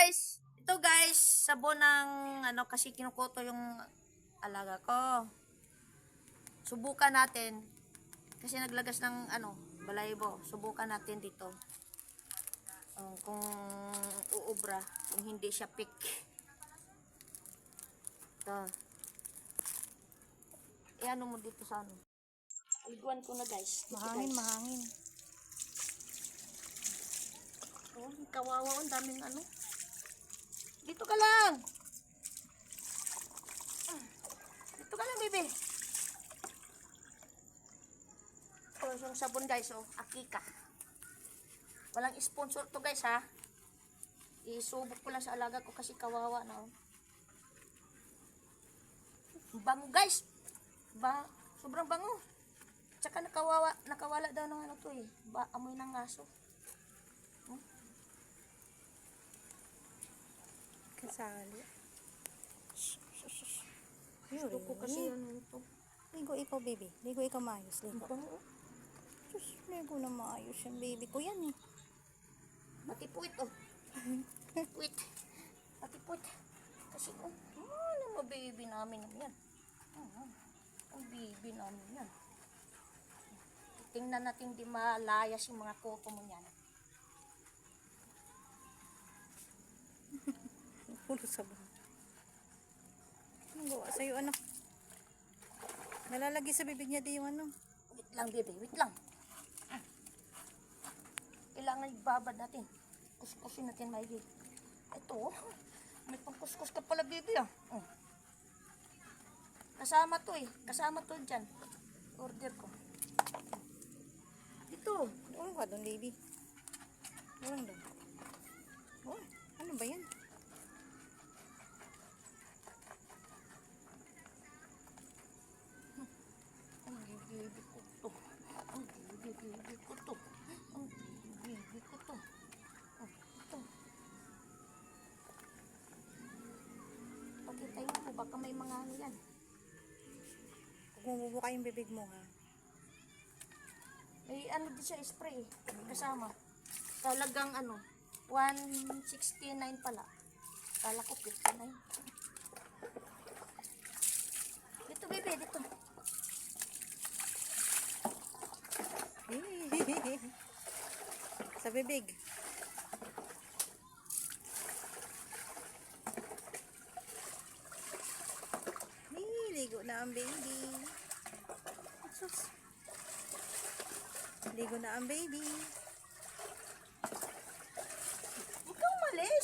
guys! Ito guys, sabon ng kasi kinukuto yung alaga ko. Subukan natin. Kasi naglagas ng balaybo. Subukan natin dito. Kung uubra, kung hindi siya pick. Ito. Iano mo dito sa Liguan ko na guys. Mahangin, mahangin. Oh, kawawa, ang daming Dito ka lang. Dito ka lang, baby. Ito yung sabon guys, Akika. Walang sponsor to guys, ha. Isubok ko lang sa alaga ko kasi kawawa na, Bango guys. Sobrang bango. Tsaka nakawala daw ng to amoy ng aso. Kasali. Gusto ko kasi ito. Ligo ikaw, baby. Ligo ikaw maayos. Ligo. Diyos, ligo na maayos yan, baby ko yan eh. Pati puwit, Puwit. Pati puwit. Kasi, ano baby namin yan. Ang baby namin yan. Tingnan natin di malayas yung mga koto mo yan. Pulo sabon. Ano gawa sa'yo, anak? Nalalagay sa bibig niya di yung Wait lang, baby. Wait lang. Kailangan ibabad natin. Kuskusin natin maigi. Ito, may pangkuskus ka pala, baby, Kasama to, Kasama to dyan. Order ko. Ito. Ano ka doon, baby? Walang doon. Oh, ano ba yan? Ang bibi ko to. Ang bibi ko to. Ang bibi ko to. Ito. Pagkitayin mo, baka may mga yan. Huwag mo bubuka yung bibig mo, ha? May din siya, spray. Kasama. Talagang 169 pala. Kala ko 59. Dito, baby, dito. Sa bibig. Ligo na ang baby. Ligo na ang baby.